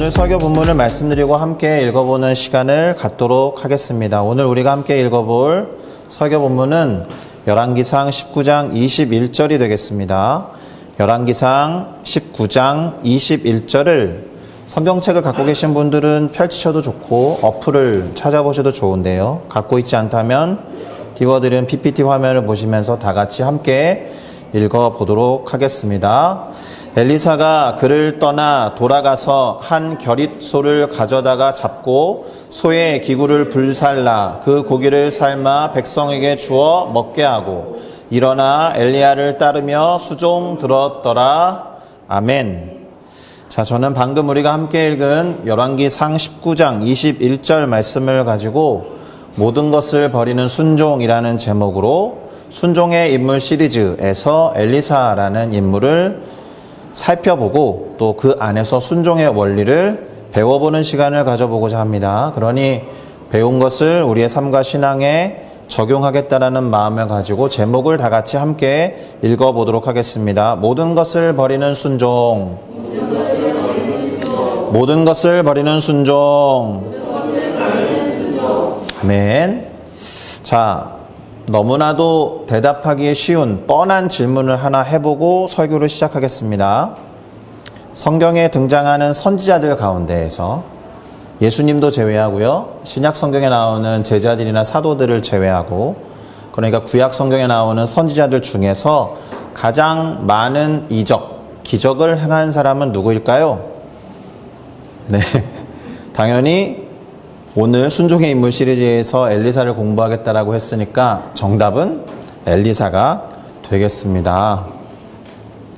오늘 설교 본문을 말씀드리고 함께 읽어보는 시간을 갖도록 하겠습니다. 오늘 우리가 함께 읽어볼 설교 본문은 열왕기상 19장 21절이 되겠습니다. 열왕기상 19장 21절을 성경책을 갖고 계신 분들은 펼치셔도 좋고 어플을 찾아보셔도 좋은데요. 갖고 있지 않다면 띄워드린 PPT 화면을 보시면서 다 같이 함께 읽어보도록 하겠습니다. 엘리사가 그를 떠나 돌아가서 한 겨릿소를 가져다가 잡고 소의 기구를 불살라 그 고기를 삶아 백성에게 주어 먹게 하고 일어나 엘리야를 따르며 수종 들었더라. 아멘. 자, 저는 방금 우리가 함께 읽은 열왕기상 19장 21절 말씀을 가지고 모든 것을 버리는 순종이라는 제목으로 순종의 인물 시리즈에서 엘리사라는 인물을 살펴보고 또 그 안에서 순종의 원리를 배워보는 시간을 가져보고자 합니다. 그러니 배운 것을 우리의 삶과 신앙에 적용하겠다라는 마음을 가지고 제목을 다 같이 함께 읽어보도록 하겠습니다. 모든 것을 버리는 순종. 모든 것을 버리는 순종. 아멘. 자, 너무나도 대답하기에 쉬운 뻔한 질문을 하나 해보고 설교를 시작하겠습니다. 성경에 등장하는 선지자들 가운데에서 예수님도 제외하고요. 신약 성경에 나오는 제자들이나 사도들을 제외하고 그러니까 구약 성경에 나오는 선지자들 중에서 가장 많은 기적을 행한 사람은 누구일까요? 네, 당연히 오늘 순종의 인물 시리즈에서 엘리사를 공부하겠다라고 했으니까 정답은 엘리사가 되겠습니다.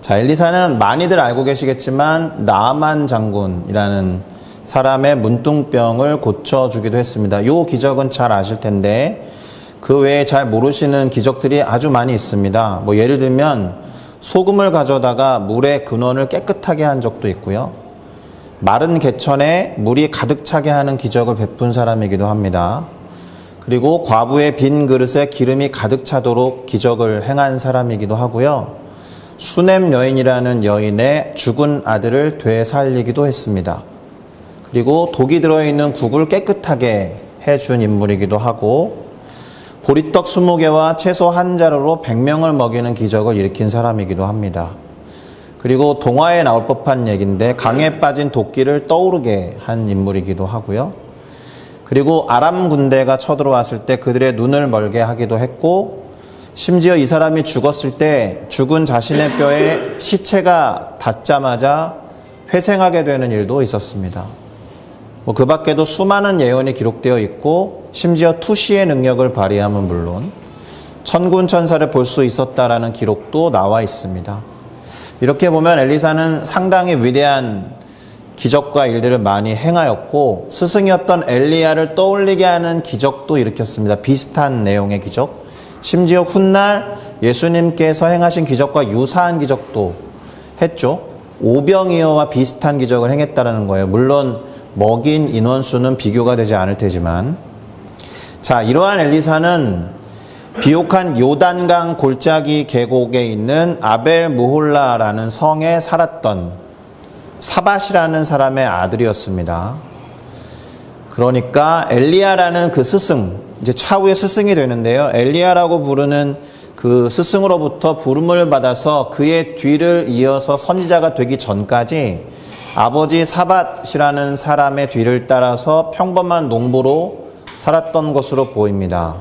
자, 엘리사는 많이들 알고 계시겠지만 나아만 장군이라는 사람의 문둥병을 고쳐주기도 했습니다. 이 기적은 잘 아실 텐데 그 외에 잘 모르시는 기적들이 아주 많이 있습니다. 예를 들면 소금을 가져다가 물의 근원을 깨끗하게 한 적도 있고요. 마른 개천에 물이 가득 차게 하는 기적을 베푼 사람이기도 합니다. 그리고 과부의 빈 그릇에 기름이 가득 차도록 기적을 행한 사람이기도 하고요. 수넴 여인이라는 여인의 죽은 아들을 되살리기도 했습니다. 그리고 독이 들어있는 국을 깨끗하게 해준 인물이기도 하고 보리떡 20개와 채소 한 자루로 100명을 먹이는 기적을 일으킨 사람이기도 합니다. 그리고 동화에 나올 법한 얘기인데 강에 빠진 도끼를 떠오르게 한 인물이기도 하고요. 그리고 아람 군대가 쳐들어왔을 때 그들의 눈을 멀게 하기도 했고 심지어 이 사람이 죽었을 때 죽은 자신의 뼈에 시체가 닿자마자 회생하게 되는 일도 있었습니다. 그 밖에도 수많은 예언이 기록되어 있고 심지어 투시의 능력을 발휘함은 물론 천군 천사를 볼 수 있었다라는 기록도 나와 있습니다. 이렇게 보면 엘리사는 상당히 위대한 기적과 일들을 많이 행하였고 스승이었던 엘리야를 떠올리게 하는 기적도 일으켰습니다. 비슷한 내용의 기적. 심지어 훗날 예수님께서 행하신 기적과 유사한 기적도 했죠. 오병이어와 비슷한 기적을 행했다는 거예요. 물론 먹인 인원수는 비교가 되지 않을 테지만 자, 이러한 엘리사는 비옥한 요단강 골짜기 계곡에 있는 아벨 무홀라라는 성에 살았던 사밧이라는 사람의 아들이었습니다. 그러니까 엘리야라는 그 스승, 이제 차후의 스승이 되는데요. 엘리야라고 부르는 그 스승으로부터 부름을 받아서 그의 뒤를 이어서 선지자가 되기 전까지 아버지 사밧이라는 사람의 뒤를 따라서 평범한 농부로 살았던 것으로 보입니다.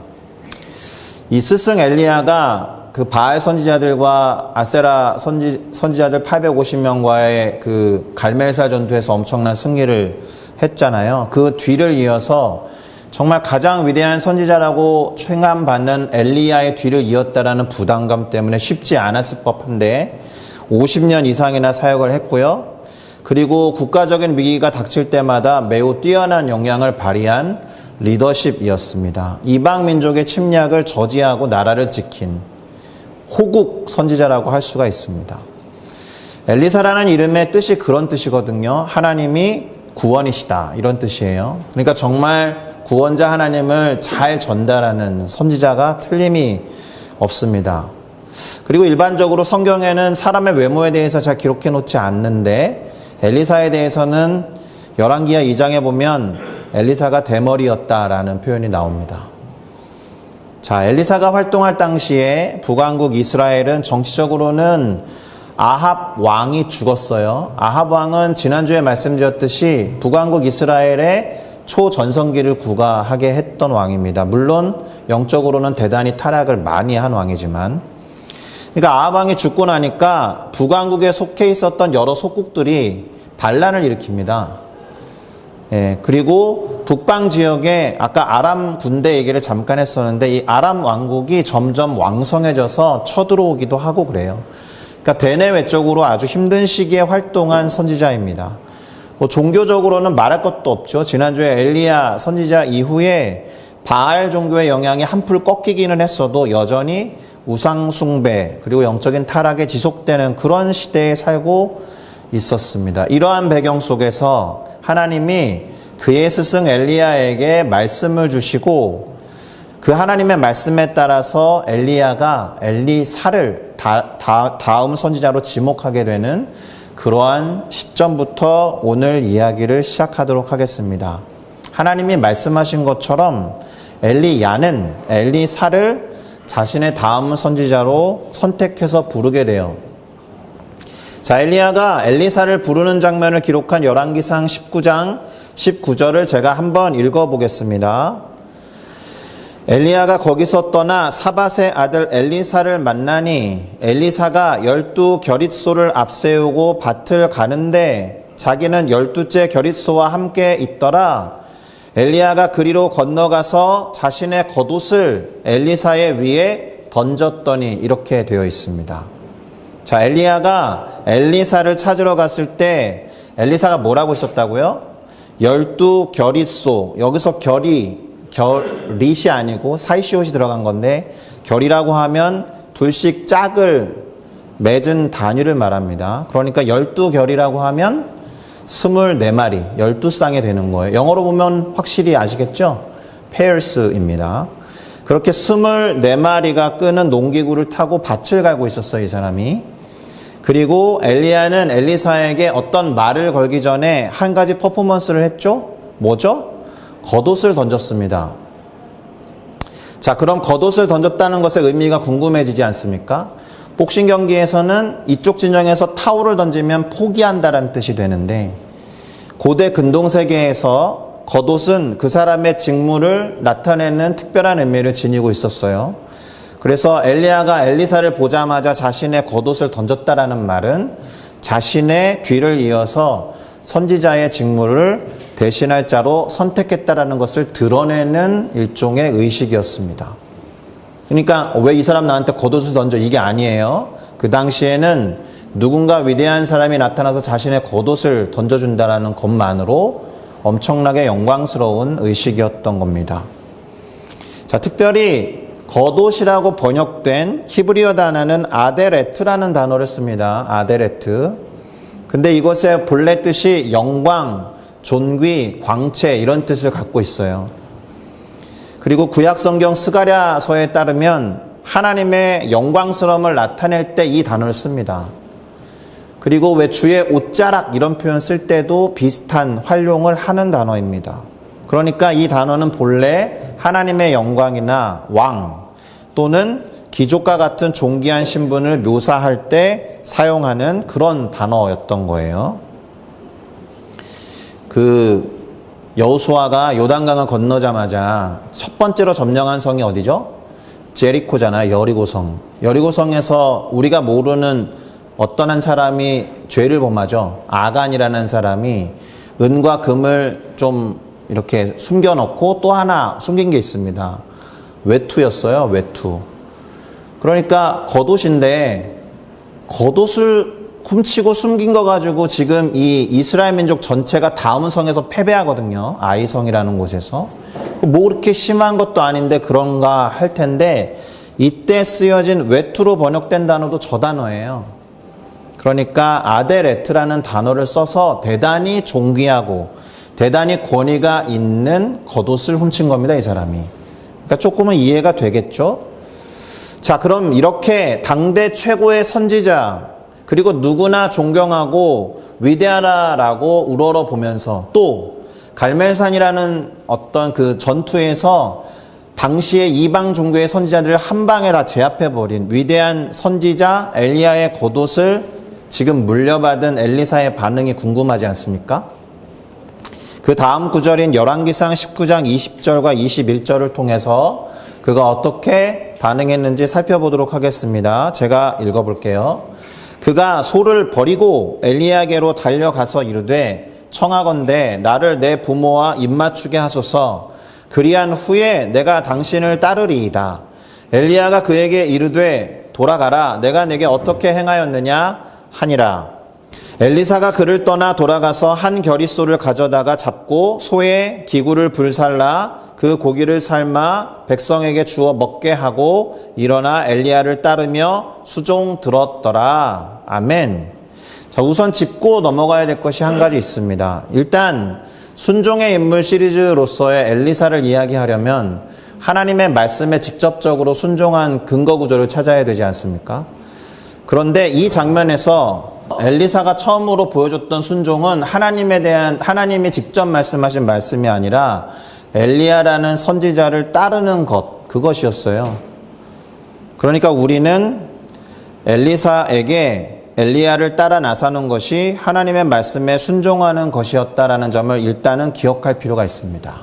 이 스승 엘리야가 그 바알 선지자들과 아세라 선지자들 850명과의 그 갈멜살 전투에서 엄청난 승리를 했잖아요. 그 뒤를 이어서 정말 가장 위대한 선지자라고 칭함받는 엘리야의 뒤를 이었다라는 부담감 때문에 쉽지 않았을 법한데 50년 이상이나 사역을 했고요. 그리고 국가적인 위기가 닥칠 때마다 매우 뛰어난 역량을 발휘한 리더십이었습니다. 이방 민족의 침략을 저지하고 나라를 지킨 호국 선지자라고 할 수가 있습니다. 엘리사라는 이름의 뜻이 그런 뜻이거든요. 하나님이 구원이시다 이런 뜻이에요. 그러니까 정말 구원자 하나님을 잘 전달하는 선지자가 틀림이 없습니다. 그리고 일반적으로 성경에는 사람의 외모에 대해서 잘 기록해 놓지 않는데 엘리사에 대해서는 열왕기하 2장에 보면 엘리사가 대머리였다라는 표현이 나옵니다. 자, 엘리사가 활동할 당시에 북왕국 이스라엘은 정치적으로는 아합 왕이 죽었어요. 아합 왕은 지난주에 말씀드렸듯이 북왕국 이스라엘의 초전성기를 구가하게 했던 왕입니다. 물론 영적으로는 대단히 타락을 많이 한 왕이지만, 그러니까 아합 왕이 죽고 나니까 북왕국에 속해 있었던 여러 속국들이 반란을 일으킵니다. 예, 그리고 북방 지역에 아까 아람 군대 얘기를 잠깐 했었는데 이 아람 왕국이 점점 왕성해져서 쳐들어오기도 하고 그래요. 그러니까 대내 외적으로 아주 힘든 시기에 활동한 선지자입니다. 뭐 종교적으로는 말할 것도 없죠. 지난주에 엘리야 선지자 이후에 바알 종교의 영향이 한풀 꺾이기는 했어도 여전히 우상 숭배 그리고 영적인 타락에 지속되는 그런 시대에 살고 있었습니다. 이러한 배경 속에서 하나님이 그의 스승 엘리야에게 말씀을 주시고 그 하나님의 말씀에 따라서 엘리야가 엘리사를 다음 선지자로 지목하게 되는 그러한 시점부터 오늘 이야기를 시작하도록 하겠습니다. 하나님이 말씀하신 것처럼 엘리야는 엘리사를 자신의 다음 선지자로 선택해서 부르게 돼요. 자, 엘리야가 엘리사를 부르는 장면을 기록한 열왕기상 19장 19절을 제가 한번 읽어보겠습니다. 엘리야가 거기서 떠나 사밧의 아들 엘리사를 만나니 엘리사가 12 겨릿소를 앞세우고 밭을 가는데 자기는 12째 겨릿소와 함께 있더라. 엘리야가 그리로 건너가서 자신의 겉옷을 엘리사의 위에 던졌더니 이렇게 되어 있습니다. 자, 엘리야가 엘리사를 찾으러 갔을 때 엘리사가 뭐라고 있었다고요? 12 겨릿소, 여기서 결이 결릿이 아니고 사이시옷이 들어간 건데 결이라고 하면 둘씩 짝을 맺은 단위를 말합니다. 그러니까 12결이라고 하면 24마리, 12쌍이 되는 거예요. 영어로 보면 확실히 아시겠죠? pairs입니다. 그렇게 24마리가 끄는 농기구를 타고 밭을 갈고 있었어요, 이 사람이. 그리고 엘리야는 엘리사에게 어떤 말을 걸기 전에 한 가지 퍼포먼스를 했죠? 뭐죠? 겉옷을 던졌습니다. 자, 그럼 겉옷을 던졌다는 것의 의미가 궁금해지지 않습니까? 복싱 경기에서는 이쪽 진영에서 타올을 던지면 포기한다라는 뜻이 되는데 고대 근동세계에서 겉옷은 그 사람의 직무를 나타내는 특별한 의미를 지니고 있었어요. 그래서 엘리야가 엘리사를 보자마자 자신의 겉옷을 던졌다라는 말은 자신의 뒤를 이어서 선지자의 직무를 대신할 자로 선택했다라는 것을 드러내는 일종의 의식이었습니다. 그러니까 왜 이 사람 나한테 겉옷을 던져? 이게 아니에요. 그 당시에는 누군가 위대한 사람이 나타나서 자신의 겉옷을 던져준다라는 것만으로 엄청나게 영광스러운 의식이었던 겁니다. 자, 특별히 겉옷이라고 번역된 히브리어 단어는 아데레트라는 단어를 씁니다. 아데레트. 근데 이것의 본래 뜻이 영광, 존귀, 광채 이런 뜻을 갖고 있어요. 그리고 구약 성경 스가랴서에 따르면 하나님의 영광스러움을 나타낼 때 이 단어를 씁니다. 그리고 왜 주의 옷자락 이런 표현 쓸 때도 비슷한 활용을 하는 단어입니다. 그러니까 이 단어는 본래 하나님의 영광이나 왕 또는 귀족과 같은 존귀한 신분을 묘사할 때 사용하는 그런 단어였던 거예요. 그 여호수아가 요단강을 건너자마자 첫 번째로 점령한 성이 어디죠? 제리코잖아요. 여리고성. 여리고성에서 우리가 모르는 어떤 한 사람이 죄를 범하죠. 아간이라는 사람이 은과 금을 좀 이렇게 숨겨놓고 또 하나 숨긴 게 있습니다. 외투였어요. 외투. 그러니까 겉옷인데 겉옷을 훔치고 숨긴 거 가지고 지금 이 이스라엘 민족 전체가 다음 성에서 패배하거든요. 아이성이라는 곳에서. 뭐 그렇게 심한 것도 아닌데 그런가 할 텐데 이때 쓰여진 외투로 번역된 단어도 저 단어예요. 그러니까 아데레트라는 단어를 써서 대단히 존귀하고 대단히 권위가 있는 겉옷을 훔친 겁니다. 이 사람이. 그러니까 조금은 이해가 되겠죠. 자, 그럼 이렇게 당대 최고의 선지자, 그리고 누구나 존경하고 위대하다라고 우러러 보면서 또 갈멜산이라는 어떤 그 전투에서 당시의 이방 종교의 선지자들을 한 방에 다 제압해버린 위대한 선지자 엘리야의 겉옷을 지금 물려받은 엘리사의 반응이 궁금하지 않습니까? 그 다음 구절인 열왕기상 19장 20절과 21절을 통해서 그가 어떻게 반응했는지 살펴보도록 하겠습니다. 제가 읽어볼게요. 그가 소를 버리고 엘리야에게로 달려가서 이르되 청하건대 나를 내 부모와 입맞추게 하소서. 그리한 후에 내가 당신을 따르리이다. 엘리야가 그에게 이르되 돌아가라. 내가 내게 어떻게 행하였느냐 하니라. 엘리사가 그를 떠나 돌아가서 한 겨릿소를 가져다가 잡고 소의 기구를 불살라 그 고기를 삶아 백성에게 주어 먹게 하고 일어나 엘리야를 따르며 수종 들었더라. 아멘. 자, 우선 짚고 넘어가야 될 것이 한 가지 있습니다. 일단 순종의 인물 시리즈로서의 엘리사를 이야기하려면 하나님의 말씀에 직접적으로 순종한 근거 구조를 찾아야 되지 않습니까? 그런데 이 장면에서 엘리사가 처음으로 보여줬던 순종은 하나님이 직접 말씀하신 말씀이 아니라 엘리야라는 선지자를 따르는 것, 그것이었어요. 그러니까 우리는 엘리사에게 엘리야를 따라 나서는 것이 하나님의 말씀에 순종하는 것이었다라는 점을 일단은 기억할 필요가 있습니다.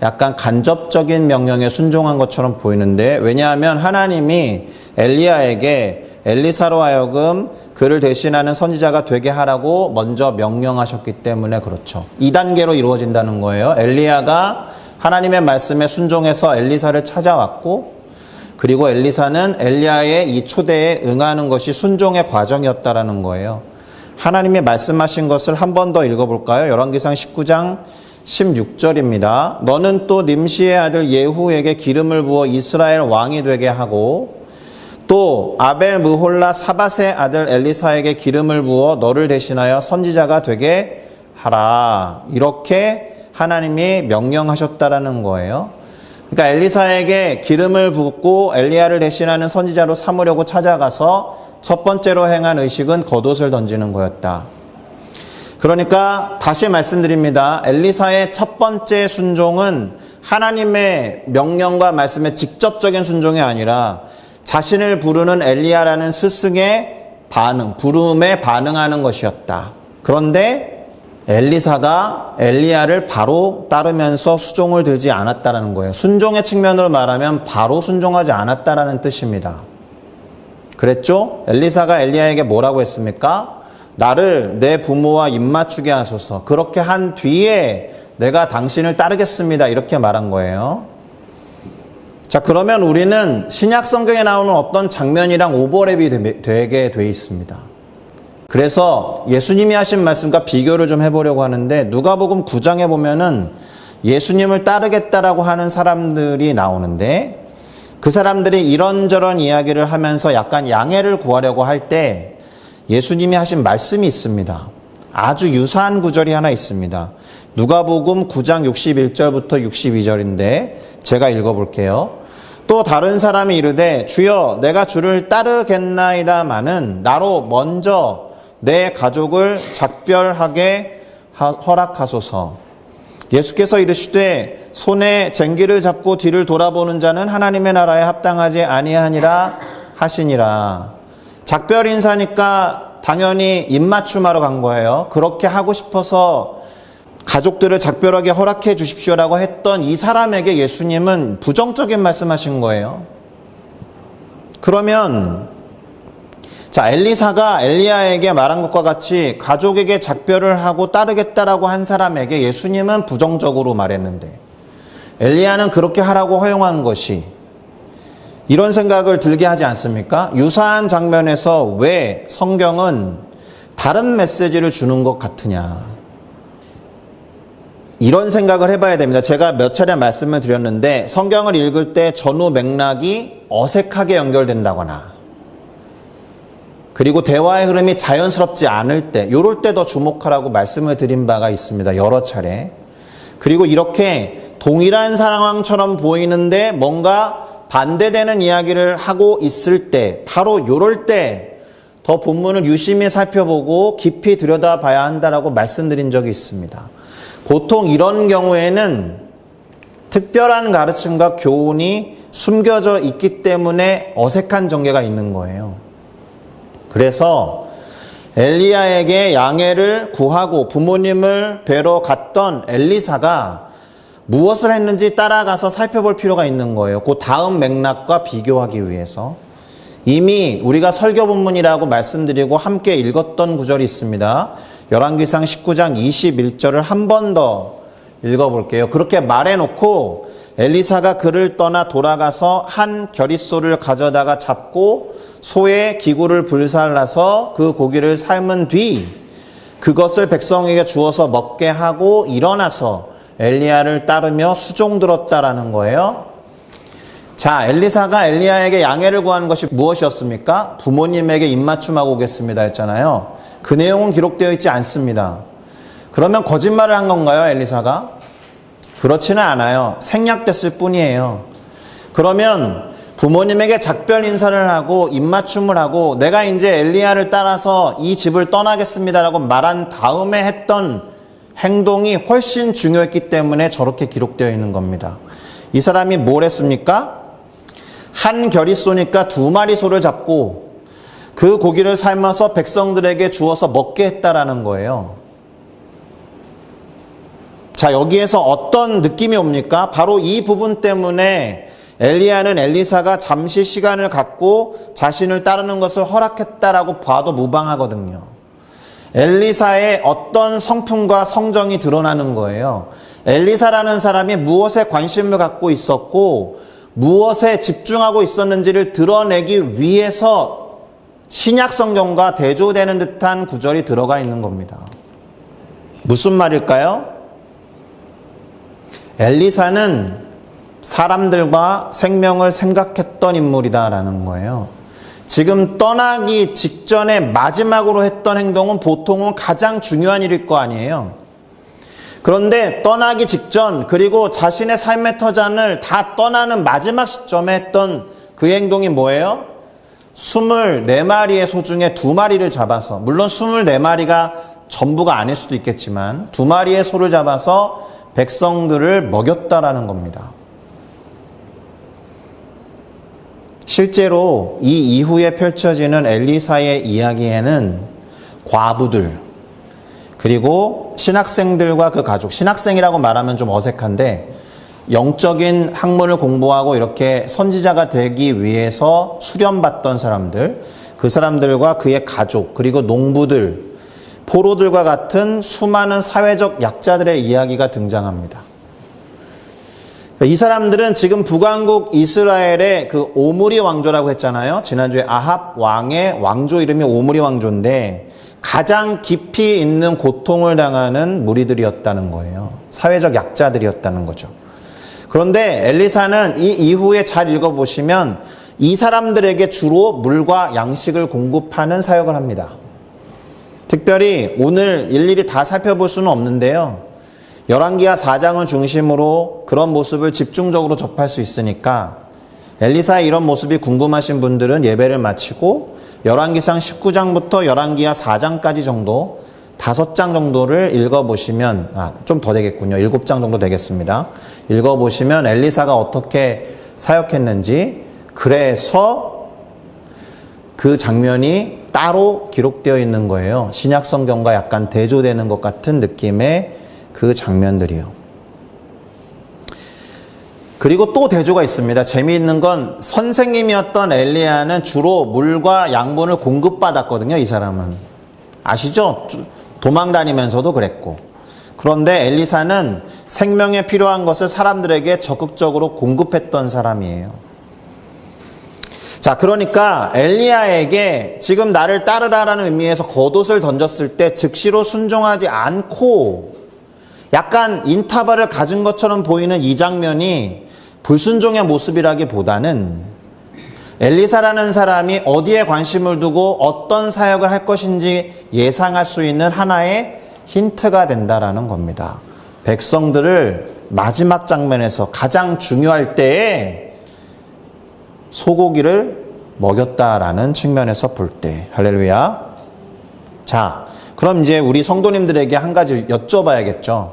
약간 간접적인 명령에 순종한 것처럼 보이는데, 왜냐하면 하나님이 엘리야에게 엘리사로 하여금 그를 대신하는 선지자가 되게 하라고 먼저 명령하셨기 때문에 그렇죠. 2단계로 이루어진다는 거예요. 엘리야가 하나님의 말씀에 순종해서 엘리사를 찾아왔고, 그리고 엘리사는 엘리야의 이 초대에 응하는 것이 순종의 과정이었다라는 거예요. 하나님이 말씀하신 것을 한 번 더 읽어볼까요? 열왕기상 19장 16절입니다. 너는 또 nim시의 아들 예후에게 기름을 부어 이스라엘 왕이 되게 하고 또 아벨 무홀라 사밧의 아들 엘리사에게 기름을 부어 너를 대신하여 선지자가 되게 하라. 이렇게 하나님이 명령하셨다라는 거예요. 그러니까 엘리사에게 기름을 붓고 엘리야를 대신하는 선지자로 삼으려고 찾아가서 첫 번째로 행한 의식은 겉옷을 던지는 거였다. 그러니까 다시 말씀드립니다. 엘리사의 첫 번째 순종은 하나님의 명령과 말씀의 직접적인 순종이 아니라 자신을 부르는 엘리야라는 스승의 반응, 부름에 반응하는 것이었다. 그런데 엘리사가 엘리야를 바로 따르면서 수종을 들지 않았다는 거예요. 순종의 측면으로 말하면 바로 순종하지 않았다는 뜻입니다. 그랬죠? 엘리사가 엘리야에게 뭐라고 했습니까? 나를 내 부모와 입맞추게 하소서. 그렇게 한 뒤에 내가 당신을 따르겠습니다. 이렇게 말한 거예요. 자, 그러면 우리는 신약 성경에 나오는 어떤 장면이랑 오버랩이 되게 돼 있습니다. 그래서 예수님이 하신 말씀과 비교를 좀 해보려고 하는데, 누가복음 9장에 보면은 예수님을 따르겠다라고 하는 사람들이 나오는데, 그 사람들이 이런저런 이야기를 하면서 약간 양해를 구하려고 할 때 예수님이 하신 말씀이 있습니다. 아주 유사한 구절이 하나 있습니다. 누가복음 9장 61절부터 62절인데 제가 읽어볼게요. 또 다른 사람이 이르되 주여 내가 주를 따르겠나이다마는 나로 먼저 내 가족을 작별하게 허락하소서. 예수께서 이르시되 손에 쟁기를 잡고 뒤를 돌아보는 자는 하나님의 나라에 합당하지 아니하니라 하시니라. 작별 인사니까 당연히 입맞춤하러 간 거예요. 그렇게 하고 싶어서 가족들을 작별하게 허락해 주십시오라고 했던 이 사람에게 예수님은 부정적인 말씀하신 거예요. 그러면 자, 엘리사가 엘리야에게 말한 것과 같이 가족에게 작별을 하고 따르겠다라고 한 사람에게 예수님은 부정적으로 말했는데, 엘리야는 그렇게 하라고 허용한 것이, 이런 생각을 들게 하지 않습니까? 유사한 장면에서 왜 성경은 다른 메시지를 주는 것 같으냐, 이런 생각을 해봐야 됩니다. 제가 몇 차례 말씀을 드렸는데, 성경을 읽을 때 전후 맥락이 어색하게 연결된다거나, 그리고 대화의 흐름이 자연스럽지 않을 때, 이럴 때 더 주목하라고 말씀을 드린 바가 있습니다. 여러 차례. 그리고 이렇게 동일한 상황처럼 보이는데 뭔가 반대되는 이야기를 하고 있을 때, 바로 이럴 때 더 본문을 유심히 살펴보고 깊이 들여다봐야 한다라고 말씀드린 적이 있습니다. 보통 이런 경우에는 특별한 가르침과 교훈이 숨겨져 있기 때문에 어색한 전개가 있는 거예요. 그래서 엘리야에게 양해를 구하고 부모님을 뵈러 갔던 엘리사가 무엇을 했는지 따라가서 살펴볼 필요가 있는 거예요. 그 다음 맥락과 비교하기 위해서. 이미 우리가 설교 본문이라고 말씀드리고 함께 읽었던 구절이 있습니다. 열왕기상 19장 21절을 한 번 더 읽어볼게요. 그렇게 말해놓고 엘리사가 그를 떠나 돌아가서 한 겨릿소를 가져다가 잡고 소의 기구를 불살라서 그 고기를 삶은 뒤 그것을 백성에게 주어서 먹게 하고 일어나서 엘리야를 따르며 수종들었다라는 거예요. 자, 엘리사가 엘리야에게 양해를 구하는 것이 무엇이었습니까? 부모님에게 입맞춤하고 오겠습니다 했잖아요. 그 내용은 기록되어 있지 않습니다. 그러면 거짓말을 한 건가요, 엘리사가? 그렇지는 않아요. 생략됐을 뿐이에요. 그러면 부모님에게 작별 인사를 하고 입맞춤을 하고 내가 이제 엘리야를 따라서 이 집을 떠나겠습니다라고 말한 다음에 했던 행동이 훨씬 중요했기 때문에 저렇게 기록되어 있는 겁니다. 이 사람이 뭘 했습니까? 한 겨릿소니까 2마리 소를 잡고 그 고기를 삶아서 백성들에게 주어서 먹게 했다라는 거예요. 자, 여기에서 어떤 느낌이 옵니까? 바로 이 부분 때문에 엘리야는 엘리사가 잠시 시간을 갖고 자신을 따르는 것을 허락했다라고 봐도 무방하거든요. 엘리사의 어떤 성품과 성정이 드러나는 거예요. 엘리사라는 사람이 무엇에 관심을 갖고 있었고 무엇에 집중하고 있었는지를 드러내기 위해서 신약 성경과 대조되는 듯한 구절이 들어가 있는 겁니다. 무슨 말일까요? 엘리사는 사람들과 생명을 생각했던 인물이다라는 거예요. 지금 떠나기 직전에 마지막으로 했던 행동은 보통은 가장 중요한 일일 거 아니에요. 그런데 떠나기 직전 그리고 자신의 삶의 터전을 다 떠나는 마지막 시점에 했던 그 행동이 뭐예요? 24마리의 소 중에 2마리를 잡아서, 물론 24마리가 전부가 아닐 수도 있겠지만 2마리의 소를 잡아서 백성들을 먹였다라는 겁니다. 실제로 이 이후에 펼쳐지는 엘리사의 이야기에는 과부들 그리고 신학생들과 그 가족, 신학생이라고 말하면 좀 어색한데 영적인 학문을 공부하고 이렇게 선지자가 되기 위해서 수련받던 사람들, 그 사람들과 그의 가족, 그리고 농부들, 포로들과 같은 수많은 사회적 약자들의 이야기가 등장합니다. 이 사람들은 지금 북왕국 이스라엘의 그 오므리 왕조라고 했잖아요. 지난주에 아합 왕의 왕조 이름이 오므리 왕조인데 가장 깊이 있는 고통을 당하는 무리들이었다는 거예요. 사회적 약자들이었다는 거죠. 그런데 엘리사는 이 이후에 잘 읽어보시면 이 사람들에게 주로 물과 양식을 공급하는 사역을 합니다. 특별히 오늘 일일이 다 살펴볼 수는 없는데요. 열왕기하 4장을 중심으로 그런 모습을 집중적으로 접할 수 있으니까 엘리사의 이런 모습이 궁금하신 분들은 예배를 마치고 열왕기상 19장부터 열왕기하 4장까지 정도 5장 정도를 읽어보시면 좀 더 되겠군요. 7장 정도 되겠습니다. 읽어보시면 엘리사가 어떻게 사역했는지, 그래서 그 장면이 따로 기록되어 있는 거예요. 신약 성경과 약간 대조되는 것 같은 느낌의 그 장면들이요. 그리고 또 대조가 있습니다. 재미있는 건 선생님이었던 엘리야는 주로 물과 양분을 공급받았거든요. 이 사람은. 아시죠? 도망 다니면서도 그랬고. 그런데 엘리사는 생명에 필요한 것을 사람들에게 적극적으로 공급했던 사람이에요. 자, 그러니까 엘리야에게 지금 나를 따르라라는 의미에서 겉옷을 던졌을 때 즉시로 순종하지 않고 약간 인터벌을 가진 것처럼 보이는 이 장면이 불순종의 모습이라기보다는 엘리사라는 사람이 어디에 관심을 두고 어떤 사역을 할 것인지 예상할 수 있는 하나의 힌트가 된다라는 겁니다. 백성들을 마지막 장면에서 가장 중요할 때에 소고기를 먹였다라는 측면에서 볼 때. 할렐루야. 자, 그럼 이제 우리 성도님들에게 한 가지 여쭤봐야겠죠.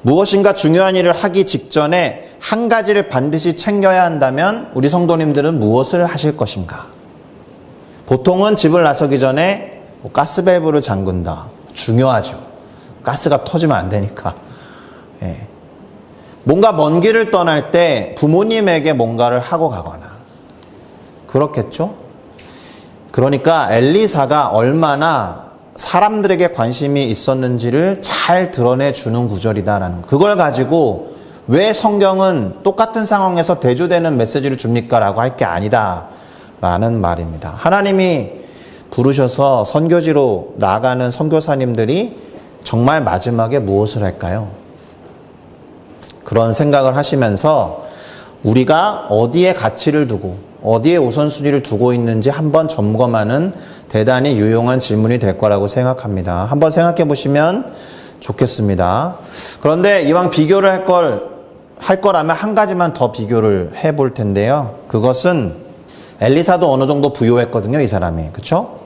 무엇인가 중요한 일을 하기 직전에 한 가지를 반드시 챙겨야 한다면 우리 성도님들은 무엇을 하실 것인가? 보통은 집을 나서기 전에 가스밸브를 잠근다. 중요하죠. 가스가 터지면 안 되니까. 예. 뭔가 먼 길을 떠날 때 부모님에게 뭔가를 하고 가거나 그렇겠죠? 그러니까 엘리사가 얼마나 사람들에게 관심이 있었는지를 잘 드러내주는 구절이다라는 거. 그걸 가지고 왜 성경은 똑같은 상황에서 대조되는 메시지를 줍니까? 라고 할 게 아니다 라는 말입니다. 하나님이 부르셔서 선교지로 나아가는 선교사님들이 정말 마지막에 무엇을 할까요? 그런 생각을 하시면서 우리가 어디에 가치를 두고 어디에 우선순위를 두고 있는지 한번 점검하는 대단히 유용한 질문이 될 거라고 생각합니다. 한번 생각해 보시면 좋겠습니다. 그런데 이왕 비교를 할 거라면 한 가지만 더 비교를 해 볼 텐데요. 그것은 엘리사도 어느 정도 부유했거든요, 이 사람이. 그쵸?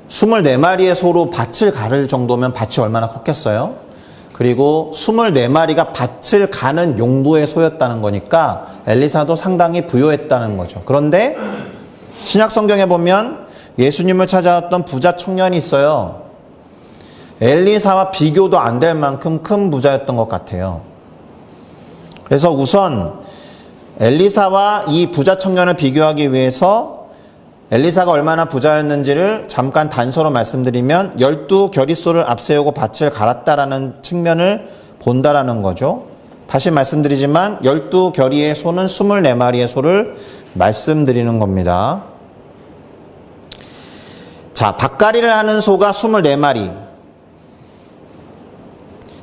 24마리의 소로 밭을 가를 정도면 밭이 얼마나 컸겠어요? 그리고 24마리가 밭을 가는 용도의 소였다는 거니까 엘리사도 상당히 부유했다는 거죠. 그런데 신약 성경에 보면 예수님을 찾아왔던 부자 청년이 있어요. 엘리사와 비교도 안 될 만큼 큰 부자였던 것 같아요. 그래서 우선 엘리사와 이 부자 청년을 비교하기 위해서 엘리사가 얼마나 부자였는지를 잠깐 단서로 말씀드리면 12겨리소를 앞세우고 밭을 갈았다라는 측면을 본다라는 거죠. 다시 말씀드리지만 12겨리의 소는 24마리의 소를 말씀드리는 겁니다. 자, 밭갈이를 하는 소가 24마리.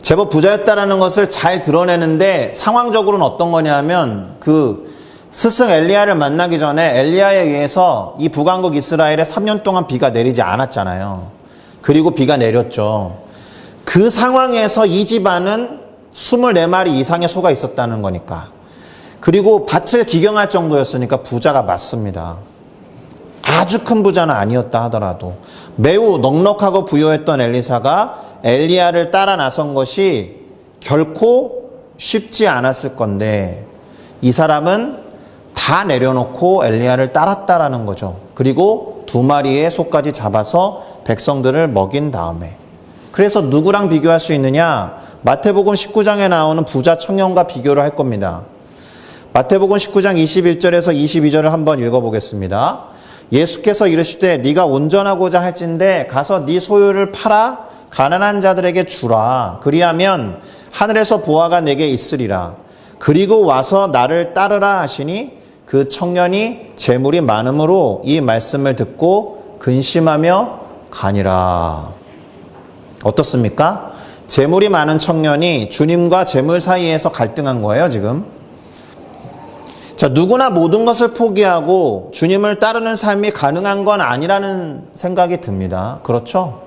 제법 부자였다라는 것을 잘 드러내는데 상황적으로는 어떤 거냐면 그 스승 엘리야를 만나기 전에 엘리야에 의해서 이 북왕국 이스라엘에 3년 동안 비가 내리지 않았잖아요. 그리고 비가 내렸죠. 그 상황에서 이 집안은 24마리 이상의 소가 있었다는 거니까. 그리고 밭을 기경할 정도였으니까 부자가 맞습니다. 아주 큰 부자는 아니었다 하더라도 매우 넉넉하고 부유했던 엘리사가 엘리야를 따라 나선 것이 결코 쉽지 않았을 건데 이 사람은 다 내려놓고 엘리야를 따랐다라는 거죠. 그리고 2마리의 소까지 잡아서 백성들을 먹인 다음에. 그래서 누구랑 비교할 수 있느냐? 마태복음 19장에 나오는 부자 청년과 비교를 할 겁니다. 마태복음 19장 21절에서 22절을 한번 읽어보겠습니다. 예수께서 이르시되 네가 온전하고자 할진대 가서 네 소유를 팔아 가난한 자들에게 주라. 그리하면 하늘에서 보화가 내게 있으리라. 그리고 와서 나를 따르라 하시니 그 청년이 재물이 많음으로 이 말씀을 듣고 근심하며 가니라. 어떻습니까? 재물이 많은 청년이 주님과 재물 사이에서 갈등한 거예요, 지금. 자, 누구나 모든 것을 포기하고 주님을 따르는 삶이 가능한 건 아니라는 생각이 듭니다. 그렇죠?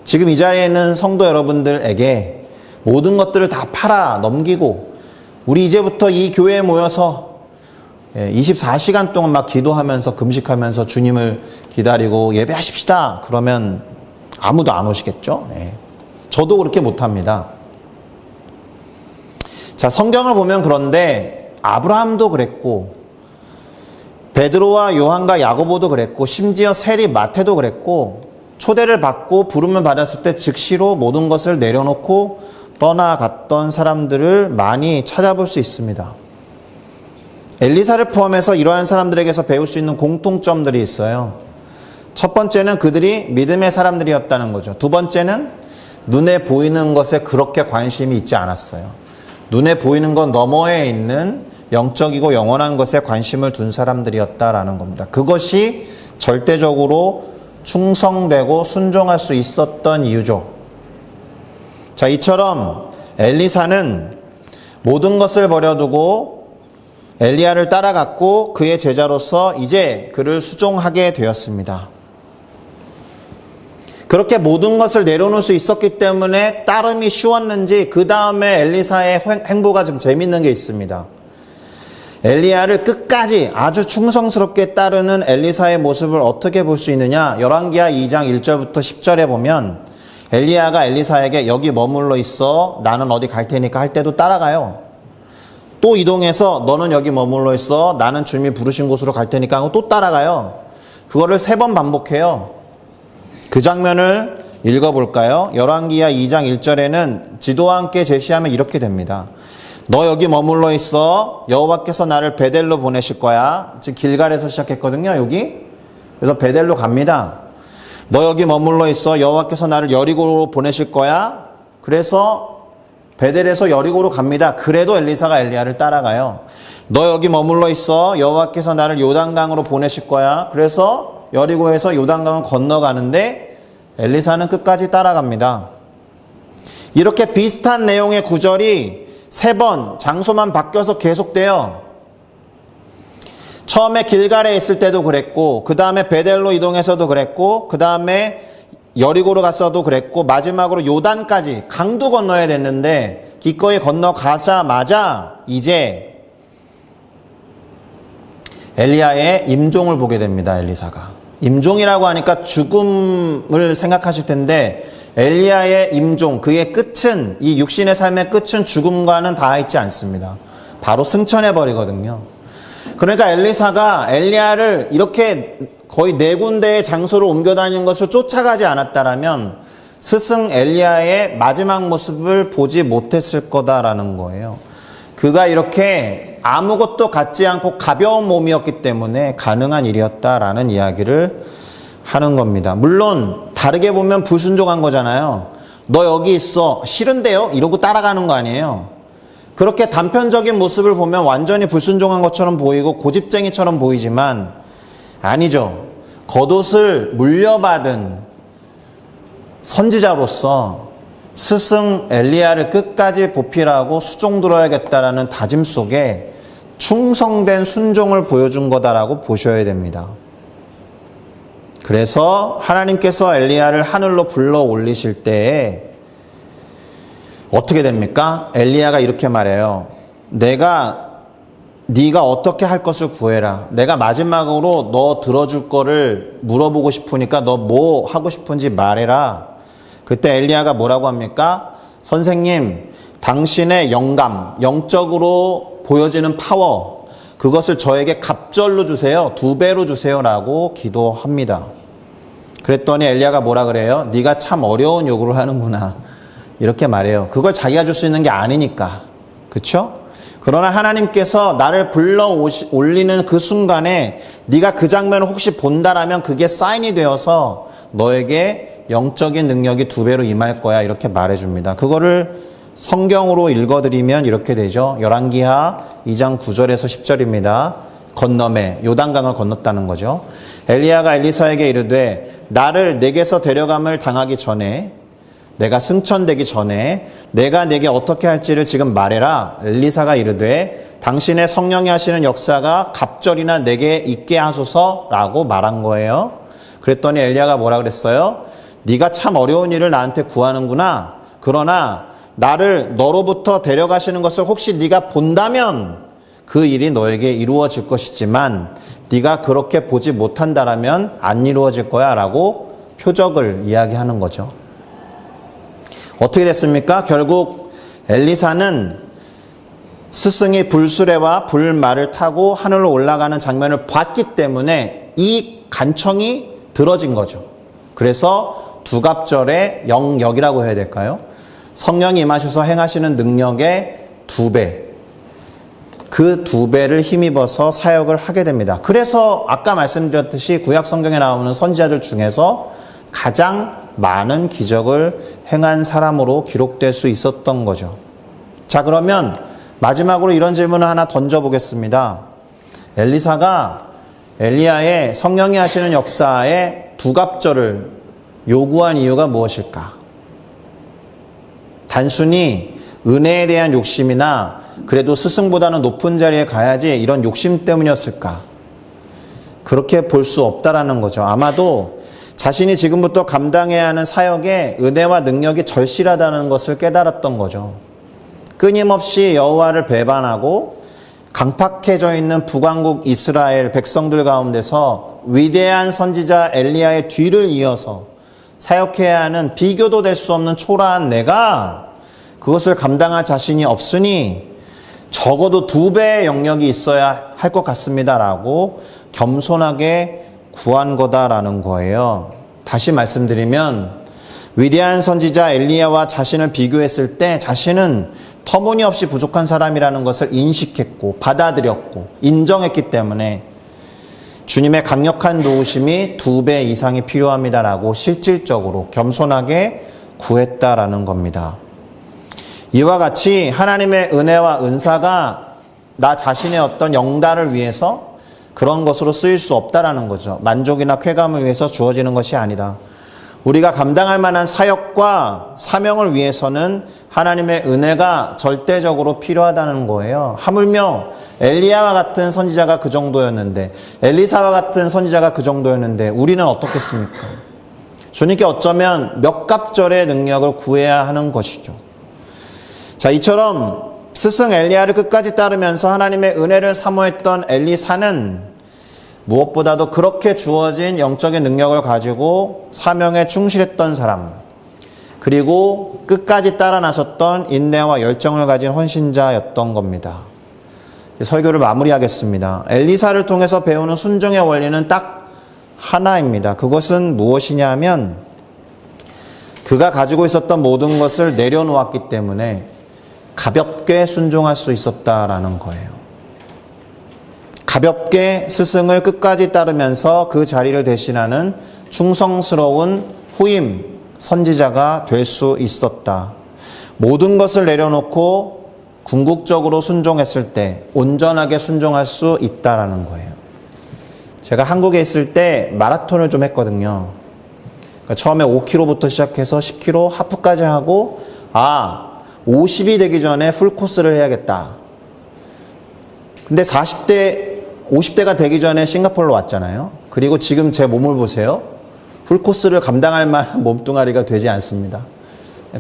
지금 이 자리에 있는 성도 여러분들에게 모든 것들을 다 팔아 넘기고 우리 이제부터 이 교회에 모여서 24시간 동안 막 기도하면서 금식하면서 주님을 기다리고 예배하십시다. 그러면 아무도 안 오시겠죠? 네. 저도 그렇게 못합니다. 자, 성경을 보면 그런데 아브라함도 그랬고 베드로와 요한과 야고보도 그랬고 심지어 세리 마태도 그랬고 초대를 받고 부름을 받았을 때 즉시로 모든 것을 내려놓고 떠나갔던 사람들을 많이 찾아볼 수 있습니다. 엘리사를 포함해서 이러한 사람들에게서 배울 수 있는 공통점들이 있어요. 첫 번째는 그들이 믿음의 사람들이었다는 거죠. 두 번째는 눈에 보이는 것에 그렇게 관심이 있지 않았어요. 눈에 보이는 것 너머에 있는 영적이고 영원한 것에 관심을 둔 사람들이었다라는 겁니다. 그것이 절대적으로 충성되고 순종할 수 있었던 이유죠. 자, 이처럼 엘리사는 모든 것을 버려두고 엘리야를 따라갔고 그의 제자로서 이제 그를 수종하게 되었습니다. 그렇게 모든 것을 내려놓을 수 있었기 때문에 따름이 쉬웠는지 그 다음에 엘리사의 행보가 좀 재밌는 게 있습니다. 엘리야를 끝까지 아주 충성스럽게 따르는 엘리사의 모습을 어떻게 볼 수 있느냐? 열왕기하 2장 1절부터 10절에 보면 엘리야가 엘리사에게 여기 머물러 있어, 나는 어디 갈 테니까 할 때도 따라가요. 또 이동해서 너는 여기 머물러 있어, 나는 주님이 부르신 곳으로 갈 테니까 하고 또 따라가요. 그거를 3번 반복해요. 그 장면을 읽어볼까요? 열왕기하 2장 1절에는 지도와 함께 제시하면 이렇게 됩니다. 너 여기 머물러 있어, 여호와께서 나를 베델로 보내실 거야. 지금 길갈에서 시작했거든요, 여기. 그래서 베델로 갑니다. 너 여기 머물러 있어, 여호와께서 나를 여리고로 보내실 거야. 그래서 베델에서 여리고로 갑니다. 그래도 엘리사가 엘리야를 따라가요. 너 여기 머물러 있어, 여호와께서 나를 요단강으로 보내실 거야. 그래서 여리고에서 요단강을 건너가는데 엘리사는 끝까지 따라갑니다. 이렇게 비슷한 내용의 구절이 3번 장소만 바뀌어서 계속돼요. 처음에 길갈에 있을 때도 그랬고, 그 다음에 베델로 이동해서도 그랬고, 그 다음에 여리고로 갔어도 그랬고, 마지막으로 요단까지 강도 건너야 됐는데 기꺼이 건너가자마자 이제 엘리야의 임종을 보게 됩니다. 엘리사가 임종이라고 하니까 죽음을 생각하실 텐데, 엘리야의 임종, 그의 끝은, 이 육신의 삶의 끝은 죽음과는 닿아 있지 않습니다. 바로 승천해 버리거든요. 그러니까 엘리사가 엘리야를 이렇게 거의 4군데의 장소를 옮겨 다니는 것을 쫓아가지 않았다라면 스승 엘리야의 마지막 모습을 보지 못했을 거다라는 거예요. 그가 이렇게 아무것도 갖지 않고 가벼운 몸이었기 때문에 가능한 일이었다라는 이야기를 하는 겁니다. 물론 다르게 보면 불순종한 거잖아요. 너 여기 있어, 싫은데요? 이러고 따라가는 거 아니에요. 그렇게 단편적인 모습을 보면 완전히 불순종한 것처럼 보이고 고집쟁이처럼 보이지만 아니죠. 겉옷을 물려받은 선지자로서 스승 엘리야를 끝까지 보필하고 수종 들어야겠다라는 다짐 속에 충성된 순종을 보여준 거다라고 보셔야 됩니다. 그래서 하나님께서 엘리야를 하늘로 불러 올리실 때에 어떻게 됩니까? 엘리야가 이렇게 말해요. 네가 어떻게 할 것을 구해라. 내가 마지막으로 너 들어줄 거를 물어보고 싶으니까 너 뭐 하고 싶은지 말해라. 그때 엘리야가 뭐라고 합니까? 선생님, 당신의 영감, 영적으로 보여지는 파워, 그것을 저에게 갑절로 주세요. 2배로 주세요라고 기도합니다. 그랬더니 엘리야가 뭐라 그래요? 네가 참 어려운 요구를 하는구나. 이렇게 말해요. 그걸 자기가 줄 수 있는 게 아니니까. 그렇죠? 그러나 하나님께서 나를 불러 올리는 그 순간에 네가 그 장면을 혹시 본다라면 그게 사인이 되어서 너에게 영적인 능력이 2배로 임할 거야. 이렇게 말해줍니다. 그거를 성경으로 읽어드리면 이렇게 되죠. 열왕기하 2장 9절에서 10절입니다. 건너매, 요단강을 건넜다는 거죠. 엘리야가 엘리사에게 이르되 나를 내게서 데려감을 당하기 전에, 내가 승천되기 전에 내가 내게 어떻게 할지를 지금 말해라. 엘리사가 이르되 당신의 성령이 하시는 역사가 갑절이나 내게 있게 하소서라고 말한 거예요. 그랬더니 엘리야가 뭐라 그랬어요? 네가 참 어려운 일을 나한테 구하는구나. 그러나 나를 너로부터 데려가시는 것을 혹시 네가 본다면 그 일이 너에게 이루어질 것이지만 네가 그렇게 보지 못한다라면 안 이루어질 거야 라고 표적을 이야기하는 거죠. 어떻게 됐습니까? 결국 엘리사는 스승이 불수레와 불말을 타고 하늘로 올라가는 장면을 봤기 때문에 이 간청이 들어진 거죠. 그래서 두갑절의 영역이라고 해야 될까요? 성령이 임하셔서 행하시는 능력의 2배, 그 2배를 힘입어서 사역을 하게 됩니다. 그래서 아까 말씀드렸듯이 구약 성경에 나오는 선지자들 중에서 가장 많은 기적을 행한 사람으로 기록될 수 있었던 거죠. 자, 그러면 마지막으로 이런 질문을 하나 던져보겠습니다. 엘리사가 엘리야의 성령이 하시는 역사에 두갑절을 요구한 이유가 무엇일까? 단순히 은혜에 대한 욕심이나 그래도 스승보다는 높은 자리에 가야지 이런 욕심 때문이었을까? 그렇게 볼 수 없다라는 거죠. 아마도 자신이 지금부터 감당해야 하는 사역에 은혜와 능력이 절실하다는 것을 깨달았던 거죠. 끊임없이 여호와를 배반하고 강팍해져 있는 북왕국 이스라엘 백성들 가운데서 위대한 선지자 엘리야의 뒤를 이어서 사역해야 하는 비교도 될 수 없는 초라한 내가 그것을 감당할 자신이 없으니 적어도 2배의 영역이 있어야 할 것 같습니다라고 겸손하게 구한 거다라는 거예요. 다시 말씀드리면 위대한 선지자 엘리야와 자신을 비교했을 때 자신은 터무니없이 부족한 사람이라는 것을 인식했고 받아들였고 인정했기 때문에 주님의 강력한 도우심이 2배 이상이 필요합니다라고 실질적으로 겸손하게 구했다라는 겁니다. 이와 같이 하나님의 은혜와 은사가 나 자신의 어떤 영달을 위해서 그런 것으로 쓰일 수 없다라는 거죠. 만족이나 쾌감을 위해서 주어지는 것이 아니다. 우리가 감당할 만한 사역과 사명을 위해서는 하나님의 은혜가 절대적으로 필요하다는 거예요. 하물며 엘리야와 같은 선지자가 그 정도였는데, 엘리사와 같은 선지자가 그 정도였는데 우리는 어떻겠습니까? 주님께 어쩌면 몇 갑절의 능력을 구해야 하는 것이죠. 자, 이처럼 스승 엘리야를 끝까지 따르면서 하나님의 은혜를 사모했던 엘리사는 무엇보다도 그렇게 주어진 영적인 능력을 가지고 사명에 충실했던 사람, 그리고 끝까지 따라 나섰던 인내와 열정을 가진 헌신자였던 겁니다. 설교를 마무리하겠습니다. 엘리사를 통해서 배우는 순종의 원리는 딱 하나입니다. 그것은 무엇이냐 하면 그가 가지고 있었던 모든 것을 내려놓았기 때문에 가볍게 순종할 수 있었다라는 거예요. 가볍게 스승을 끝까지 따르면서 그 자리를 대신하는 충성스러운 후임 선지자가 될 수 있었다. 모든 것을 내려놓고 궁극적으로 순종했을 때 온전하게 순종할 수 있다라는 거예요. 제가 한국에 있을 때 마라톤을 좀 했거든요. 그러니까 처음에 5km부터 시작해서 10km 하프까지 하고 50이 되기 전에 풀코스를 해야겠다. 근데 50대가 되기 전에 싱가포르로 왔잖아요. 그리고 지금 제 몸을 보세요. 풀코스를 감당할 만한 몸뚱아리가 되지 않습니다.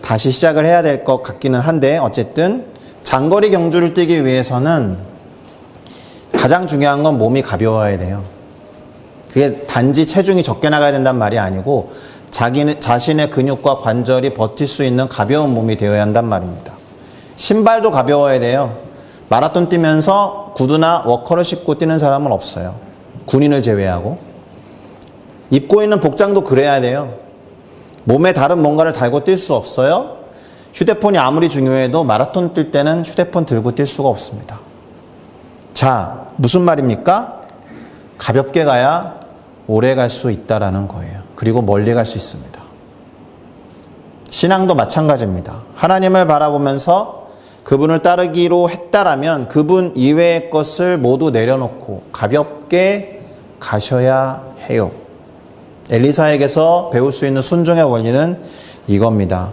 다시 시작을 해야 될 것 같기는 한데 어쨌든 장거리 경주를 뛰기 위해서는 가장 중요한 건 몸이 가벼워야 돼요. 그게 단지 체중이 적게 나가야 된다는 말이 아니고 자신의 근육과 관절이 버틸 수 있는 가벼운 몸이 되어야 한단 말입니다. 신발도 가벼워야 돼요. 마라톤 뛰면서 구두나 워커를 신고 뛰는 사람은 없어요. 군인을 제외하고. 입고 있는 복장도 그래야 돼요. 몸에 다른 뭔가를 달고 뛸 수 없어요. 휴대폰이 아무리 중요해도 마라톤 뛸 때는 휴대폰 들고 뛸 수가 없습니다. 자, 무슨 말입니까? 가볍게 가야 오래 갈 수 있다라는 거예요. 그리고 멀리 갈 수 있습니다. 신앙도 마찬가지입니다. 하나님을 바라보면서 그분을 따르기로 했다라면 그분 이외의 것을 모두 내려놓고 가볍게 가셔야 해요. 엘리사에게서 배울 수 있는 순종의 원리는 이겁니다.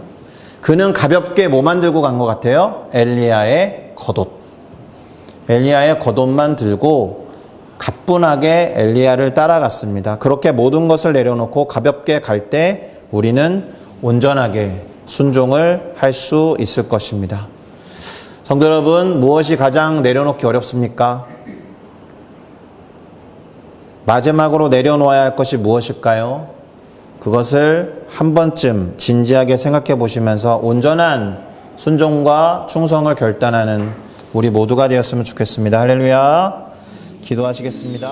그는 가볍게 뭐만 들고 간 것 같아요? 엘리야의 겉옷. 엘리야의 겉옷만 들고 가뿐하게 엘리야를 따라갔습니다. 그렇게 모든 것을 내려놓고 가볍게 갈 때 우리는 온전하게 순종을 할 수 있을 것입니다. 성도 여러분, 무엇이 가장 내려놓기 어렵습니까? 마지막으로 내려놓아야 할 것이 무엇일까요? 그것을 한 번쯤 진지하게 생각해 보시면서 온전한 순종과 충성을 결단하는 우리 모두가 되었으면 좋겠습니다. 할렐루야. 기도하시겠습니다.